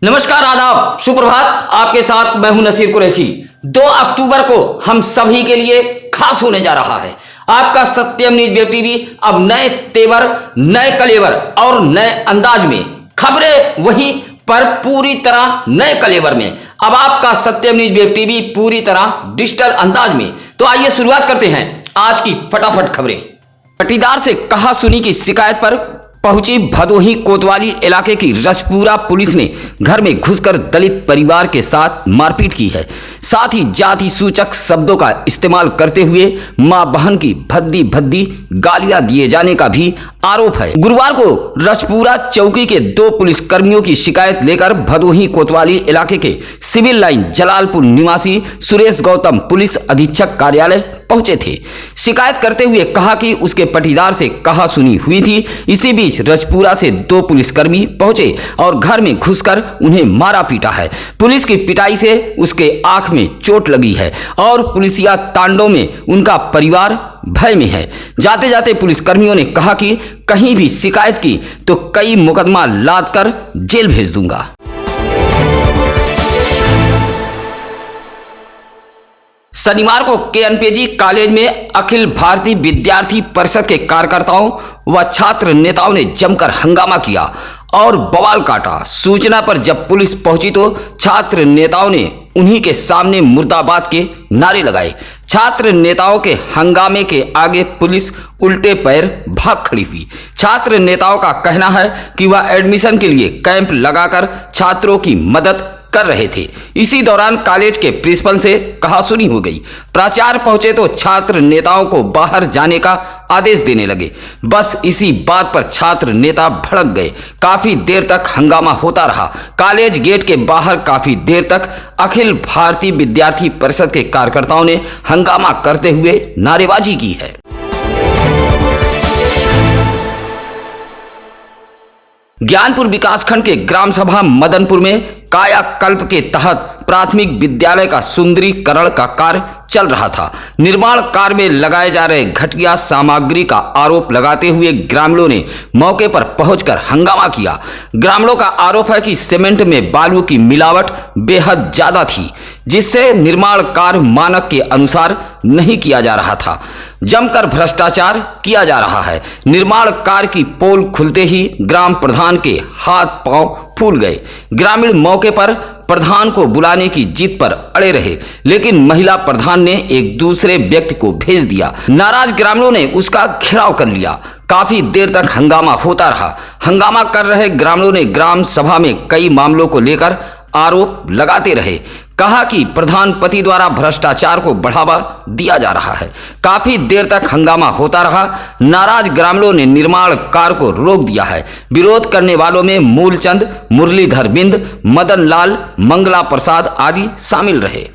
नमस्कार, आदाब, सुप्रभात। आपके साथ मैं हूं नसीर कुरैशी। 2 अक्टूबर को हम सभी के लिए खास होने जा रहा है। आपका सत्यम न्यूज वेब टीवी अब नए तेवर, नए कलेवर और नए अंदाज में खबरें वही पर पूरी तरह नए कलेवर में। अब आपका सत्यम न्यूज वेब टीवी पूरी तरह डिजिटल अंदाज में। तो आइए शुरुआत करते हैं आज की फटाफट खबरें। पटीदार से कहा सुनी की शिकायत पर पहुंची भदोही कोतवाली इलाके की रजपुरा पुलिस ने घर में घुसकर दलित परिवार के साथ मारपीट की है। साथ ही जाति सूचक शब्दों का इस्तेमाल करते हुए मां बहन की भद्दी भद्दी गालियां दिए जाने का भी आरोप है। गुरुवार को रजपुरा चौकी के 2 पुलिस कर्मियों की शिकायत लेकर भदोही कोतवाली इलाके के सिविल लाइन जलालपुर निवासी सुरेश गौतम पुलिस अधीक्षक कार्यालय पहुंचे थे। शिकायत करते हुए कहा कि उसके पटीदार से कहा सुनी हुई थी। इसी बीच रजपुरा से 2 पुलिसकर्मी पहुंचे और घर में घुसकर उन्हें मारा पीटा है। पुलिस की पिटाई से उसके आंख में चोट लगी है और पुलिसिया तांडव में उनका परिवार भय में है। जाते जाते पुलिसकर्मियों ने कहा कि कहीं भी शिकायत की तो कई मुकदमा लाद कर जेल भेज दूंगा। शनिवार को केएनपीजी कॉलेज में अखिल भारतीय विद्यार्थी परिषद के कार्यकर्ताओं व छात्र नेताओं ने जमकर हंगामा किया और बवाल काटा। सूचना पर जब पुलिस पहुंची तो छात्र नेताओं ने उन्हीं के सामने मुर्दाबाद के नारे लगाए। छात्र नेताओं के हंगामे के आगे पुलिस उल्टे पैर भाग खड़ी हुई। छात्र नेताओं का कहना है कि वह एडमिशन के लिए कैंप लगाकर छात्रों की मदद कर रहे थे। इसी दौरान कॉलेज के प्रिंसिपल से कहासुनी हो गई। प्राचार्य पहुंचे तो छात्र नेताओं को बाहर जाने का आदेश देने लगे। बस इसी बात पर छात्र नेता भड़क गए। काफी देर तक हंगामा होता रहा। कॉलेज गेट के बाहर काफी देर तक अखिल भारतीय विद्यार्थी परिषद के कार्यकर्ताओं ने हंगामा करते हुए नारेबाजी की है। ज्ञानपुर विकासखंड के ग्राम सभा मदनपुर में कायाकल्प के तहत प्राथमिक विद्यालय का सुंदरीकरण का कार्य चल रहा था। निर्माण कार्य में लगाए जा रहे घटिया सामग्री का आरोप लगाते हुए ग्रामीणों ने मौके पर पहुंचकर हंगामा किया। ग्रामीणों का आरोप है कि सीमेंट में बालू की मिलावट बेहद ज्यादा थी, जिससे निर्माण कार्य मानक के अनुसार नहीं किया जा रहा था। जमकर भ्रष्टाचार किया जा रहा है। निर्माण कार्य की पोल खुलते ही ग्राम प्रधान के हाथ पांव फूल गए। ग्रामीण मौके पर प्रधान को बुलाने की जिद पर अड़े रहे, लेकिन महिला प्रधान ने एक दूसरे व्यक्ति को भेज दिया। नाराज ग्रामीणों ने उसका घेराव कर लिया। काफी देर तक हंगामा होता रहा। हंगामा कर रहे ग्रामीणों ने ग्राम सभा में कई मामलों को लेकर आरोप लगाते रहे। कहा कि प्रधान पति द्वारा भ्रष्टाचार को बढ़ावा दिया जा रहा है। काफी देर तक हंगामा होता रहा। नाराज ग्रामीणों ने निर्माण कार्य को रोक दिया है। विरोध करने वालों में मूलचंद, मुरलीधर बिंद, मदन लाल, मंगला प्रसाद आदि शामिल रहे।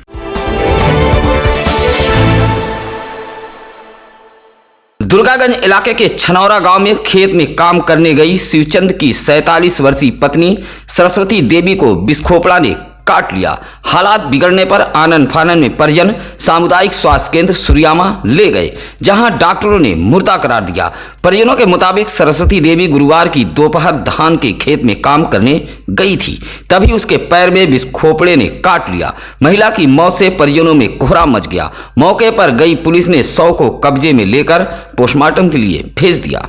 दुर्गागंज इलाके के छनौरा गांव में खेत में काम करने गई शिवचंद की 47 वर्षीय पत्नी सरस्वती देवी को बिस्खोपड़ा ने काट लिया। हालात बिगड़ने पर आनन फानन में परिजन सामुदायिक स्वास्थ्य केंद्र सूर्यामा ले गए, जहां डॉक्टरों ने मुर्दा करार दिया। परिजनों के मुताबिक सरस्वती देवी गुरुवार की दोपहर धान के खेत में काम करने गई थी, तभी उसके पैर में बिस्खोपड़े ने काट लिया। महिला की मौत से परिजनों में कोहराम मच गया। मौके पर गई पुलिस ने शव को कब्जे में लेकर पोस्टमार्टम के लिए भेज दिया।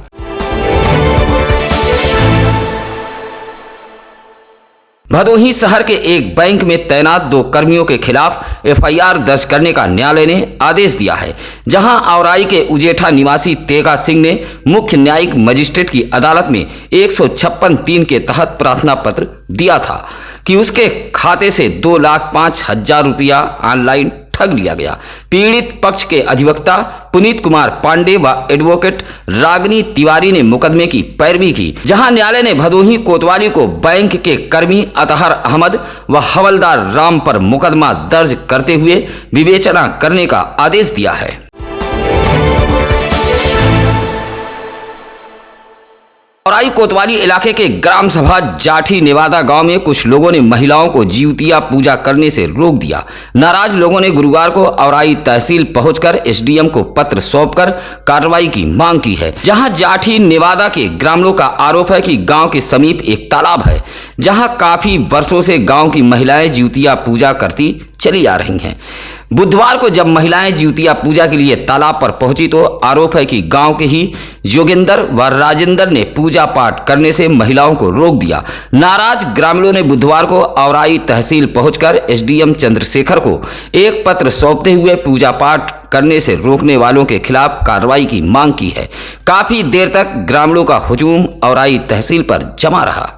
भदोही शहर के एक बैंक में तैनात 2 कर्मियों के खिलाफ एफआईआर दर्ज करने का न्यायालय ने आदेश दिया है, जहां औराई के उजेठा निवासी तेगा सिंह ने मुख्य न्यायिक मजिस्ट्रेट की अदालत में 156(3) के तहत प्रार्थना पत्र दिया था कि उसके खाते से 2,05,000 रुपया ऑनलाइन ठग लिया गया। पीड़ित पक्ष के अधिवक्ता पुनीत कुमार पांडे व एडवोकेट रागनी तिवारी ने मुकदमे की पैरवी की, जहां न्यायालय ने भदोही कोतवाली को बैंक के कर्मी अतहर अहमद व हवलदार राम पर मुकदमा दर्ज करते हुए विवेचना करने का आदेश दिया है। औराई कोतवाली इलाके के ग्राम सभा जाठी नेवादा गांव में कुछ लोगों ने महिलाओं को जीवतिया पूजा करने से रोक दिया। नाराज लोगों ने गुरुवार को औराई तहसील पहुंचकर एसडीएम को पत्र सौंपकर कार्रवाई की मांग की है। जहां जाठी नेवादा के ग्रामीणों का आरोप है कि गांव के समीप एक तालाब है, जहां काफी वर्षों से गांव की महिलाएं जीवतिया पूजा करती चली आ रही हैं। बुधवार को जब महिलाएं जीवतिया पूजा के लिए तालाब पर पहुंची तो आरोप है कि गांव के ही योगेंद्र व राजेंद्र ने पूजा पाठ करने से महिलाओं को रोक दिया। नाराज ग्रामीणों ने बुधवार को औराई तहसील पहुंचकर एसडीएम चंद्रशेखर को एक पत्र सौंपते हुए पूजा पाठ करने से रोकने वालों के खिलाफ कार्रवाई की मांग की है। काफी देर तक ग्रामीणों का हुजूम औराई तहसील पर जमा रहा।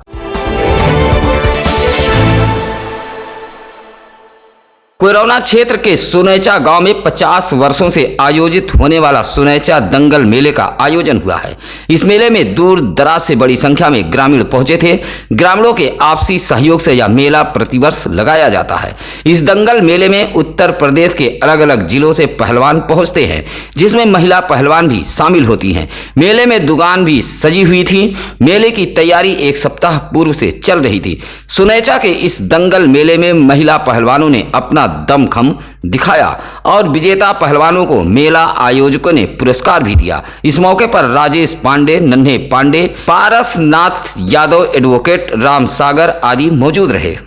कोरोना क्षेत्र के सुनैचा गांव में 50 वर्षों से आयोजित होने वाला सुनैचा दंगल मेले का आयोजन हुआ है। इस मेले में दूर दराज से बड़ी संख्या में ग्रामीण पहुंचे थे। ग्रामीणों के आपसी सहयोग से यह मेला प्रतिवर्ष लगाया जाता है। इस दंगल मेले में उत्तर प्रदेश के अलग अलग जिलों से पहलवान पहुंचते हैं, जिसमें महिला पहलवान भी शामिल होती हैं। मेले में दुकान भी सजी हुई थी। मेले की तैयारी एक सप्ताह पूर्व से चल रही थी। सुनैचा के इस दंगल मेले में महिला पहलवानों ने अपना दमखम दिखाया और विजेता पहलवानों को मेला आयोजकों ने पुरस्कार भी दिया। इस मौके पर राजेश पांडे, नन्हे पांडे, पारसनाथ यादव, एडवोकेट राम सागर आदि मौजूद रहे।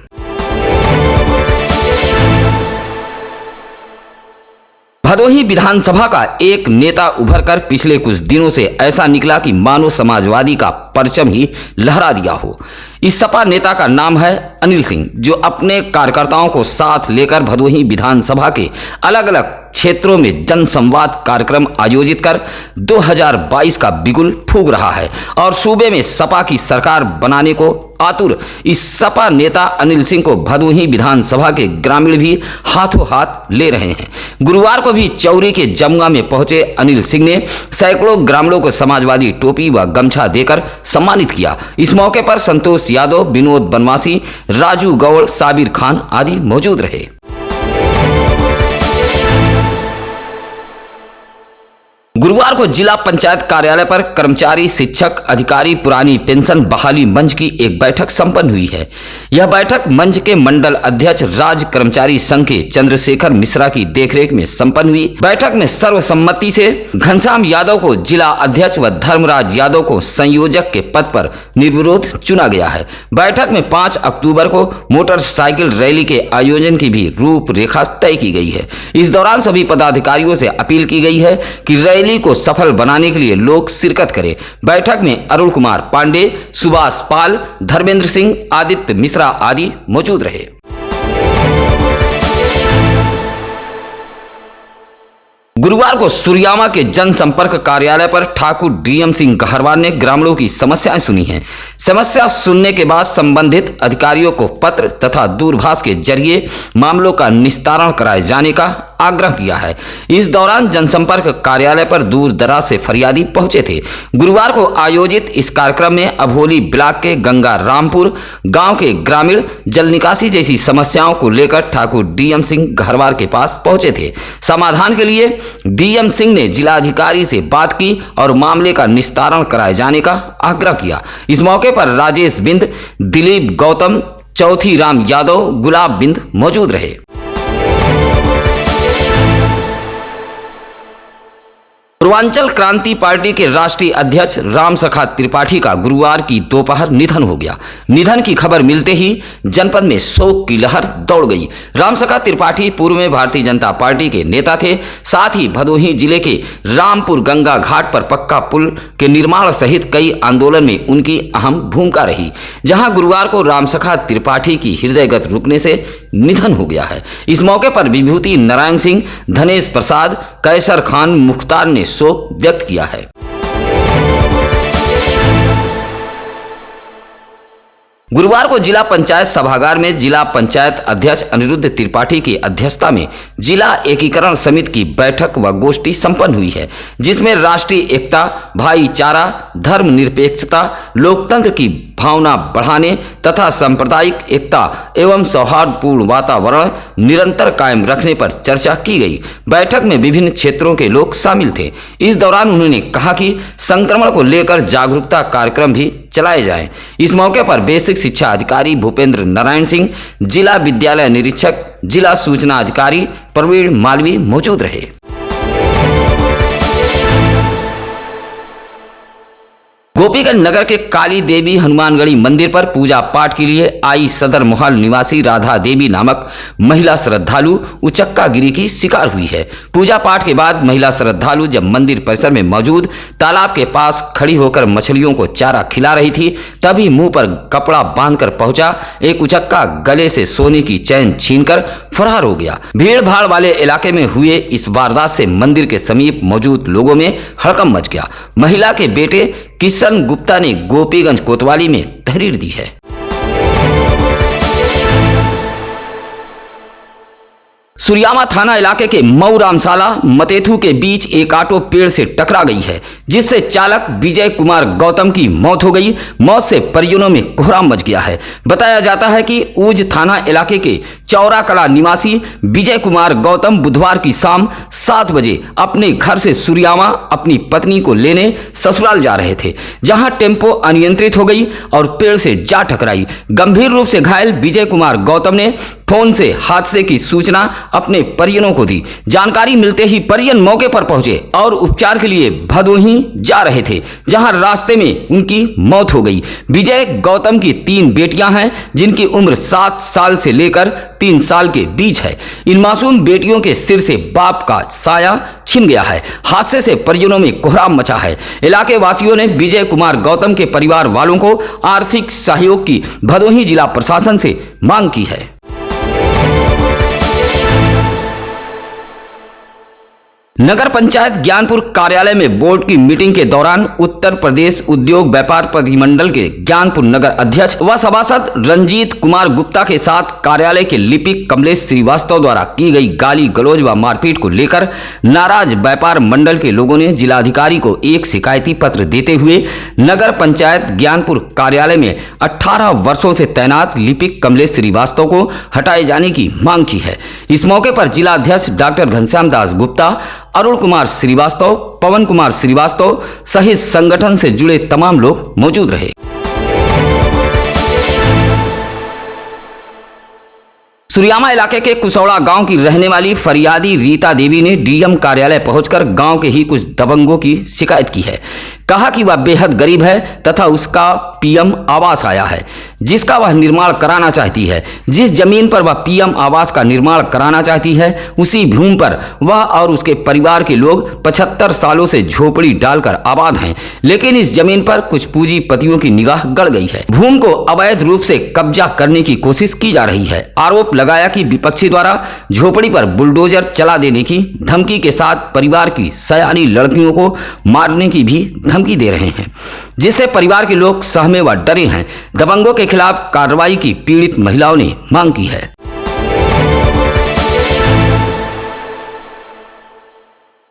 भदोही विधानसभा का एक नेता उभरकर पिछले कुछ दिनों से ऐसा निकला कि मानो समाजवादी का परचम ही लहरा दिया हो। इस सपा नेता का नाम है अनिल सिंह, जो अपने कार्यकर्ताओं को साथ लेकर भदोही विधानसभा के अलग अलग क्षेत्रों में जनसंवाद कार्यक्रम आयोजित कर 2022 का बिगुल फूंक रहा है और सूबे में सपा की सरकार बनाने को आतुर इस सपा नेता अनिल सिंह को भदोही विधानसभा के ग्रामीण भी हाथों हाथ ले रहे हैं। गुरुवार को भी चौरी के जमुआ में पहुंचे अनिल सिंह ने सैकड़ों ग्रामीणों को समाजवादी टोपी व गमछा देकर सम्मानित किया। इस मौके पर संतोष यादव, विनोद बनवासी, राजू गौड़, साबिर खान आदि मौजूद रहे। गुरुवार को जिला पंचायत कार्यालय पर कर्मचारी, शिक्षक, अधिकारी पुरानी पेंशन बहाली मंच की एक बैठक संपन्न हुई है। यह बैठक मंच के मंडल अध्यक्ष राज्य कर्मचारी संघ के चंद्रशेखर मिश्रा की देखरेख में संपन्न हुई। बैठक में सर्वसम्मति से घनश्याम यादव को जिला अध्यक्ष व धर्मराज यादव को संयोजक के पद पर निर्विरोध चुना गया है। बैठक में 5 अक्टूबर को मोटरसाइकिल रैली के आयोजन की भी रूपरेखा तय की गई है। इस दौरान सभी पदाधिकारियों से अपील की गई है कि रैली को सफल बनाने के लिए लोग शिरकत करें। बैठक में अरुण कुमार पांडे, सुभाष पाल, धर्मेंद्र सिंह, आदित्य मिश्रा आदि मौजूद रहे। गुरुवार को सुरियामा के जनसंपर्क कार्यालय पर ठाकुर डीएम सिंह गहरवाल ने ग्रामीणों की समस्याएं सुनी हैं। समस्या सुनने के बाद संबंधित अधिकारियों को पत्र तथा दूरभाष के जरिए मामलों का निस्तारण कराए जाने का आग्रह किया है। इस दौरान जनसंपर्क कार्यालय पर दूर दराज से फरियादी पहुंचे थे। गुरुवार को आयोजित इस कार्यक्रम में अभोली ब्लॉक के गंगा रामपुर गांव के ग्रामीण जल निकासी जैसी समस्याओं को लेकर ठाकुर डीएम सिंह गहरवाल के पास पहुंचे थे। समाधान के लिए डीएम सिंह ने जिलाधिकारी से बात की और मामले का निस्तारण कराए जाने का आग्रह किया। इस मौके पर राजेश बिंद, दिलीप गौतम, चौथी राम यादव, गुलाब बिंद मौजूद रहे। पूर्वांचल क्रांति पार्टी के राष्ट्रीय अध्यक्ष राम सखा त्रिपाठी का गुरुवार की दोपहर निधन हो गया। निधन की खबर मिलते ही जनपद में शोक की लहर दौड़ गई। राम सखा त्रिपाठी पूर्व में भारतीय जनता पार्टी के नेता थे। साथ ही भदोही जिले के रामपुर गंगा घाट पर पक्का पुल के निर्माण सहित कई आंदोलन में उनकी अहम भूमिका रही। जहां गुरुवार को राम सखा त्रिपाठी की हृदयगत रुकने से निधन हो गया है। इस मौके पर विभूति नारायण सिंह, धनेश प्रसाद, कैसर खान, मुख्तार ने शोक व्यक्त किया है। गुरुवार को जिला पंचायत सभागार में जिला पंचायत अध्यक्ष अनिरुद्ध त्रिपाठी की अध्यक्षता में जिला एकीकरण समिति की बैठक व गोष्ठी संपन्न हुई है, जिसमें राष्ट्रीय एकता, भाईचारा, धर्मनिरपेक्षता, लोकतंत्र की भावना बढ़ाने तथा सांप्रदायिक एकता एवं सौहार्दपूर्ण वातावरण निरंतर कायम रखने पर चर्चा की गई। बैठक में विभिन्न क्षेत्रों के लोग शामिल थे। इस दौरान उन्होंने कहा कि संक्रमण को लेकर जागरूकता कार्यक्रम भी चलाए जाएं। इस मौके पर बेसिक शिक्षा अधिकारी भूपेंद्र नारायण सिंह, जिला विद्यालय निरीक्षक, जिला सूचना अधिकारी प्रवीण मालवी मौजूद रहे। गोपीगंज नगर के काली देवी हनुमानगढ़ी मंदिर पर पूजा पाठ के लिए आई सदर मोहल निवासी राधा देवी नामक महिला श्रद्धालु उचक्का गिरी की शिकार हुई है। पूजा पाठ के बाद महिला श्रद्धालु जब मंदिर परिसर में मौजूद तालाब के पास खड़ी होकर मछलियों को चारा खिला रही थी, तभी मुंह पर कपड़ा बांधकर पहुंचा एक उचक्का गले से सोने की चैन छीनकर फरार हो गया। भीड़ भाड़ वाले इलाके में हुए इस वारदात से मंदिर के समीप मौजूद लोगों में हड़कंप मच गया। महिला के बेटे किशन गुप्ता ने गोपीगंज कोतवाली में तहरीर दी है। सुरियामा थाना इलाके के मऊ रामशाला मतेथू के बीच एक ऑटो पेड़ से टकरा गई है, जिससे चालक विजय कुमार गौतम की मौत हो गई। मौत से परिजनों में कोहराम मच गया है। बताया जाता है कि ऊज थाना इलाके के चौरा कला निवासी विजय कुमार गौतम बुधवार की शाम 7 बजे अपने घर से सुरियामा अपनी पत्नी को लेने ससुराल जा रहे थे, जहां टेम्पो अनियंत्रित हो गई और पेड़ से जा टकराई। गंभीर रूप से घायल विजय कुमार गौतम ने फोन से हादसे की सूचना अपने परिजनों को दी। जानकारी मिलते ही परिजन मौके पर पहुंचे और उपचार के लिए भदोही जा रहे थे, जहां रास्ते में उनकी मौत हो गई। विजय गौतम की 3 बेटियां हैं, जिनकी उम्र 7 साल से लेकर 3 साल के बीच है। इन मासूम बेटियों के सिर से बाप का साया छिन गया है। हादसे से परिजनों में कोहराम मचा है। इलाके वासियों ने विजय कुमार गौतम के परिवार वालों को आर्थिक सहयोग की भदोही जिला प्रशासन से मांग की है। नगर पंचायत ज्ञानपुर कार्यालय में बोर्ड की मीटिंग के दौरान उत्तर प्रदेश उद्योग व्यापार प्रतिमंडल के ज्ञानपुर नगर अध्यक्ष व सभासद रंजीत कुमार गुप्ता के साथ कार्यालय के लिपिक कमलेश श्रीवास्तव द्वारा की गई गाली गलौज व मारपीट को लेकर नाराज व्यापार मंडल के लोगों ने जिलाधिकारी को एक शिकायती पत्र देते हुए नगर पंचायत ज्ञानपुर कार्यालय में 18 वर्षों से तैनात लिपिक कमलेश श्रीवास्तव को हटाए जाने की मांग की है। इस मौके पर जिलाध्यक्ष डॉक्टर घनश्याम दास गुप्ता, अरुण कुमार श्रीवास्तव, पवन कुमार श्रीवास्तव सहित संगठन से जुड़े तमाम लोग मौजूद रहे। सुरियामा इलाके के कुसौड़ा गांव की रहने वाली फरियादी रीता देवी ने डीएम कार्यालय पहुंचकर गांव के ही कुछ दबंगों की शिकायत की है। कहा कि वह बेहद गरीब है तथा उसका पीएम आवास आया है, जिसका वह निर्माण कराना चाहती है। जिस जमीन पर वह पीएम आवास का निर्माण कराना चाहती है, उसी भूमि पर वह और उसके परिवार के लोग 75 सालों से झोपड़ी डालकर आबाद हैं, लेकिन इस जमीन पर कुछ पूंजीपतियों की निगाह गड़ गई है। भूमि को अवैध रूप से कब्जा करने की कोशिश की जा रही है। आरोप लगाया कि विपक्षी द्वारा झोपड़ी पर बुलडोजर चला देने की धमकी के साथ परिवार की सयानी लड़कियों को मारने की भी धमकी दे रहे हैं, जिससे परिवार के लोग सहमे व डरे हैं। दबंगों के खिलाफ कार्रवाई की पीड़ित महिलाओं ने मांग की है।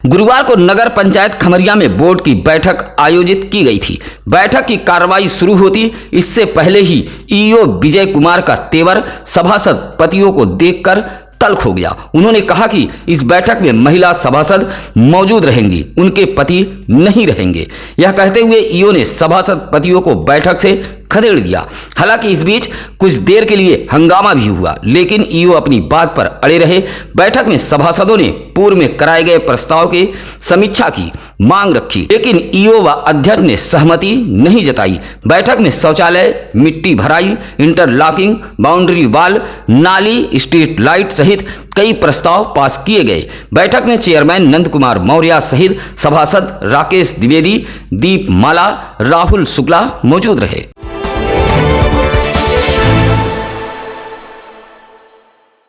गुरुवार को नगर पंचायत खमरिया में बोर्ड की बैठक आयोजित की गई थी। बैठक की कार्रवाई शुरू होती इससे पहले ही ईओ विजय कुमार का तेवर सभासद पतियों को देखकर तल्ख हो गया। उन्होंने कहा कि इस बैठक में महिला सभासद मौजूद रहेंगी, उनके पति नहीं रहेंगे। यह कहते हुए ईओ ने सभासद पतियों को बैठक से खदेड़ दिया। हालांकि इस बीच कुछ देर के लिए हंगामा भी हुआ, लेकिन ईओ अपनी बात पर अड़े रहे। बैठक में सभासदों ने पूर्व में कराए गए प्रस्ताव की समीक्षा की मांग रखी, लेकिन ईओ व अध्यक्ष ने सहमति नहीं जताई। बैठक में शौचालय, मिट्टी भराई, इंटरलॉकिंग, बाउंड्री वाल, नाली, स्ट्रीट लाइट सहित कई प्रस्ताव पास किए गए। बैठक में चेयरमैन नंद कुमार मौर्य सहित सभासद राकेश द्विवेदी, दीप माला, राहुल शुक्ला मौजूद रहे।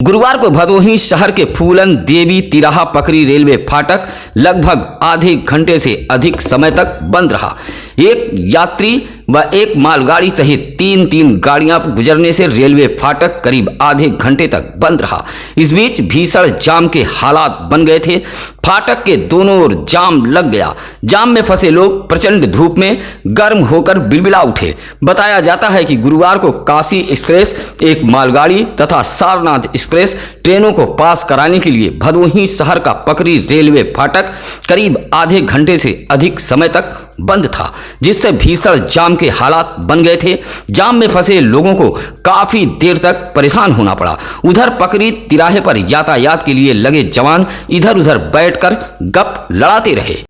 गुरुवार को भदोही शहर के फूलन देवी तिराहा पकरी रेलवे फाटक लगभग आधे घंटे से अधिक समय तक बंद रहा। एक यात्री व एक मालगाड़ी सहित तीन गाड़ियां गुजरने से रेलवे फाटक करीब आधे घंटे तक बंद रहा। इस बीच भीषण जाम के हालात बन गए थे। फाटक के दोनों ओर जाम लग गया। जाम में फंसे लोग प्रचंड धूप में गर्म होकर बिलबिला उठे। बताया जाता है कि गुरुवार को काशी एक्सप्रेस एक मालगाड़ी तथा सारनाथ एक्सप्रेस ट्रेनों को पास कराने के लिए भदोही शहर का पकरी रेलवे फाटक करीब आधे घंटे से अधिक समय तक बंद था, जिससे भीषण जाम के हालात बन गए थे। जाम में फंसे लोगों को काफी देर तक परेशान होना पड़ा। उधर पकरी तिराहे पर यातायात के लिए लगे जवान इधर उधर बैठकर गप लड़ाते रहे।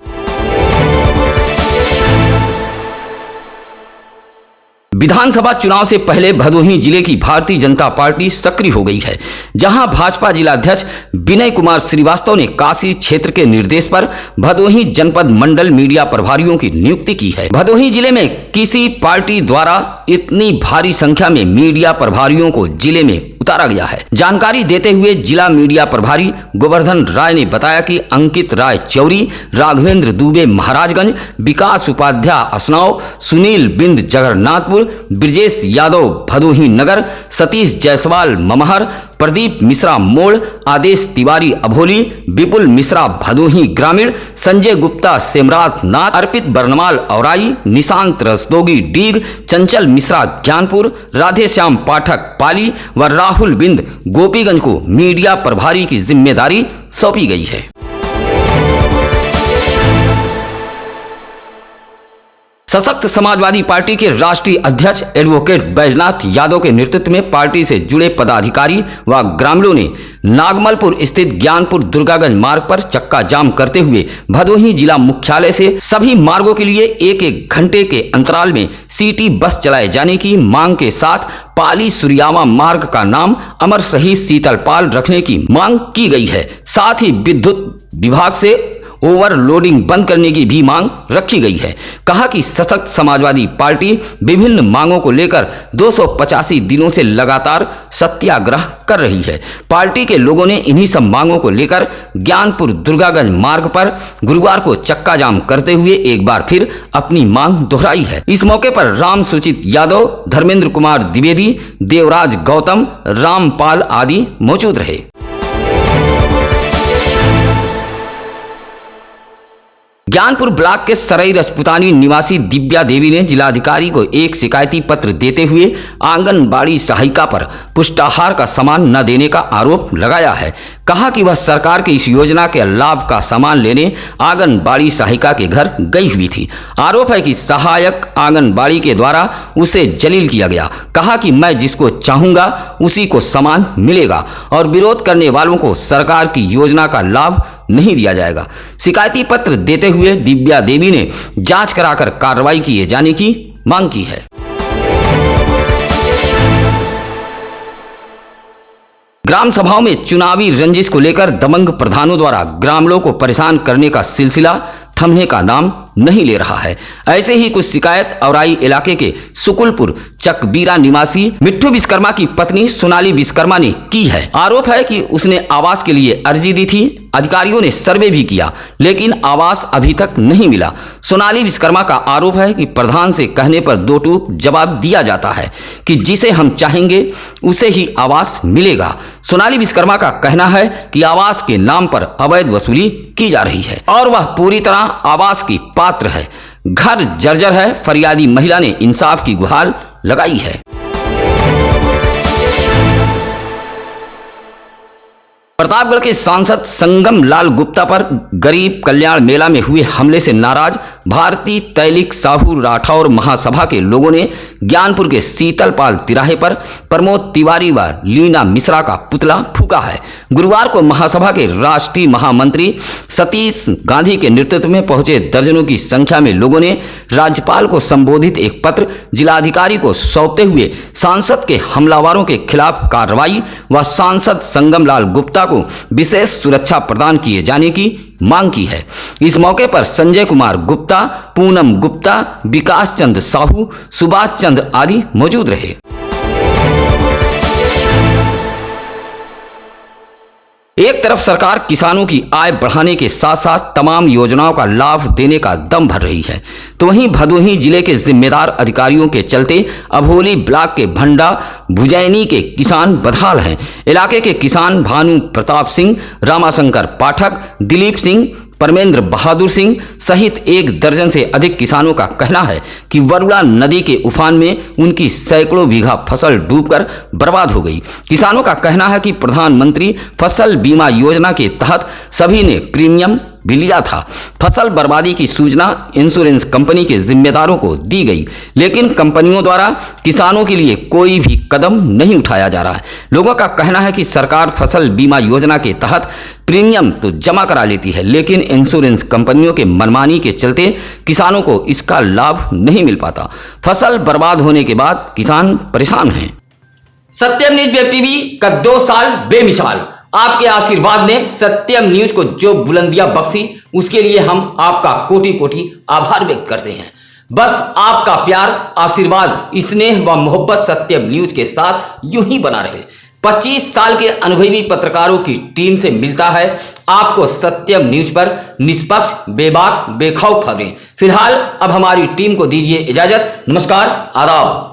विधानसभा चुनाव से पहले भदोही जिले की भारतीय जनता पार्टी सक्रिय हो गई है, जहां भाजपा जिलाध्यक्ष विनय कुमार श्रीवास्तव ने काशी क्षेत्र के निर्देश पर भदोही जनपद मंडल मीडिया प्रभारियों की नियुक्ति की है। भदोही जिले में किसी पार्टी द्वारा इतनी भारी संख्या में मीडिया प्रभारियों को जिले में उतारा गया है। जानकारी देते हुए जिला मीडिया प्रभारी गोवर्धन राय ने बताया कि अंकित राय चौरी, राघवेंद्र दुबे महाराजगंज, विकास उपाध्याय असनाव, सुनील बिंद जगन्नाथपुर, ब्रजेश यादव भदोही नगर, सतीश जायसवाल ममहर, प्रदीप मिश्रा मोड़, आदेश तिवारी अभोली, विपुल मिश्रा भदोही ग्रामीण, संजय गुप्ता सेमरात नाथ, अर्पित बर्नवाल औराई, निशांत रस्तोगी डीग, चंचल मिश्रा ज्ञानपुर, राधेश्याम पाठक पाली व राहुल बिंद गोपीगंज को मीडिया प्रभारी की जिम्मेदारी सौंपी गई है। सशक्त समाजवादी पार्टी के राष्ट्रीय अध्यक्ष एडवोकेट बैजनाथ यादव के नेतृत्व में पार्टी से जुड़े पदाधिकारी व ग्रामीणों ने नागमलपुर स्थित ज्ञानपुर दुर्गागंज मार्ग पर चक्का जाम करते हुए भदोही जिला मुख्यालय से सभी मार्गों के लिए एक घंटे के अंतराल में सिटी बस चलाए जाने की मांग के साथ पाली सुरियावा मार्ग का नाम अमर शहीद शीतलपाल रखने की मांग की गई है। साथ ही विद्युत विभाग से ओवरलोडिंग बंद करने की भी मांग रखी गई है। कहा कि सशक्त समाजवादी पार्टी विभिन्न मांगों को लेकर 285 दिनों से लगातार सत्याग्रह कर रही है। पार्टी के लोगों ने इन्हीं सब मांगों को लेकर ज्ञानपुर दुर्गागंज मार्ग पर गुरुवार को चक्का जाम करते हुए एक बार फिर अपनी मांग दोहराई है। इस मौके पर राम सुचित यादव, धर्मेंद्र कुमार द्विवेदी, देवराज गौतम, रामपाल आदि मौजूद रहे। ज्ञानपुर ब्लॉक के सरई रजपुतानी निवासी दिव्या देवी ने जिलाधिकारी को एक शिकायती पत्र देते हुए आंगनबाड़ी सहायिका पर पुष्टाहार का सामान न देने का आरोप लगाया है। कहा कि वह सरकार की इस योजना के लाभ का सामान लेने आंगनबाड़ी सहायिका के घर गई हुई थी। आरोप है कि सहायक आंगनबाड़ी के द्वारा उसे जलील किया गया। कहा कि मैं जिसको चाहूंगा उसी को सामान मिलेगा और विरोध करने वालों को सरकार की योजना का लाभ नहीं दिया जाएगा। शिकायती पत्र देते हुए दिव्या देवी ने जांच कराकर कार्रवाई किए जाने की मांग की है। ग्राम सभाओं में चुनावी रंजिश को लेकर दबंग प्रधानों द्वारा ग्रामीणों को परेशान करने का सिलसिला थमने का नाम नहीं ले रहा है। ऐसे ही कुछ शिकायत औराई इलाके के सुकुलपुर चकबीरा निवासी मिट्ठू विश्वकर्मा की पत्नी सोनाली विश्वकर्मा ने की है। आरोप है कि उसने आवास के लिए अर्जी दी थी। अधिकारियों ने सर्वे भी किया, लेकिन आवास अभी तक नहीं मिला। सोनाली विश्वकर्मा का आरोप है कि प्रधान से कहने पर दो टूक जवाब दिया जाता है कि जिसे हम चाहेंगे उसे ही आवास मिलेगा। सोनाली विश्वकर्मा का कहना है कि आवास के नाम पर अवैध वसूली की जा रही है और वह पूरी तरह आवास की पात्र है। घर जर्जर है। फरियादी महिला ने इंसाफ की गुहार लगाई है। प्रतापगढ़ के सांसद संगम लाल गुप्ता पर गरीब कल्याण मेला में हुए हमले से नाराज भारतीय तैलिक साहू राठौर महासभा के लोगों ने ज्ञानपुर के शीतलपाल तिराहे पर प्रमोद तिवारी व लीना मिश्रा का पुतला फूका है। गुरुवार को महासभा के राष्ट्रीय महामंत्री सतीश गांधी के नेतृत्व में पहुंचे दर्जनों की संख्या में लोगों ने राज्यपाल को संबोधित एक पत्र जिलाधिकारी को सौंपते हुए सांसद के हमलावरों के खिलाफ कार्रवाई व सांसद संगम लाल गुप्ता को विशेष सुरक्षा प्रदान किए जाने की मांग की है। इस मौके पर संजय कुमार गुप्ता, पूनम गुप्ता, विकास चंद साहू, सुभाष चंद्र आदि मौजूद रहे। एक तरफ सरकार किसानों की आय बढ़ाने के साथ साथ तमाम योजनाओं का लाभ देने का दम भर रही है, तो वहीं भदोही जिले के जिम्मेदार अधिकारियों के चलते अभोली ब्लॉक के भंडा भुजैनी के किसान बदहाल हैं। इलाके के किसान भानु प्रताप सिंह, रामाशंकर पाठक, दिलीप सिंह, परमेंद्र बहादुर सिंह सहित 1 दर्जन से अधिक किसानों का कहना है कि वरुणा नदी के उफान में उनकी सैकड़ों बीघा फसल डूबकर बर्बाद हो गई। किसानों का कहना है कि प्रधानमंत्री फसल बीमा योजना के तहत सभी ने प्रीमियम भी लिया था। फसल बर्बादी की सूचना इंश्योरेंस कंपनी के जिम्मेदारों को दी गई, लेकिन कंपनियों द्वारा किसानों के लिए कोई भी कदम नहीं उठाया जा रहा है। लोगों का कहना है कि सरकार फसल बीमा योजना के तहत प्रीमियम तो जमा करा लेती है, लेकिन इंश्योरेंस कंपनियों के मनमानी के चलते किसानों को इसका लाभ नहीं मिल पाता। फसल बर्बाद होने के बाद किसान परेशान हैं। सत्यम न्यूज वेब टीवी का 2 साल बेमिसाल। आपके आशीर्वाद ने सत्यम न्यूज को जो बुलंदियां बख्शी, उसके लिए हम आपका कोटि कोटि आभार व्यक्त करते हैं। बस आपका प्यार, आशीर्वाद, स्नेह व मोहब्बत सत्यम न्यूज के साथ यूं ही बना रहे। 25 साल के अनुभवी पत्रकारों की टीम से मिलता है आपको सत्यम न्यूज पर निष्पक्ष, बेबाक, बेखौफ खबरें। फिलहाल अब हमारी टीम को दीजिए इजाजत। नमस्कार, आदाब।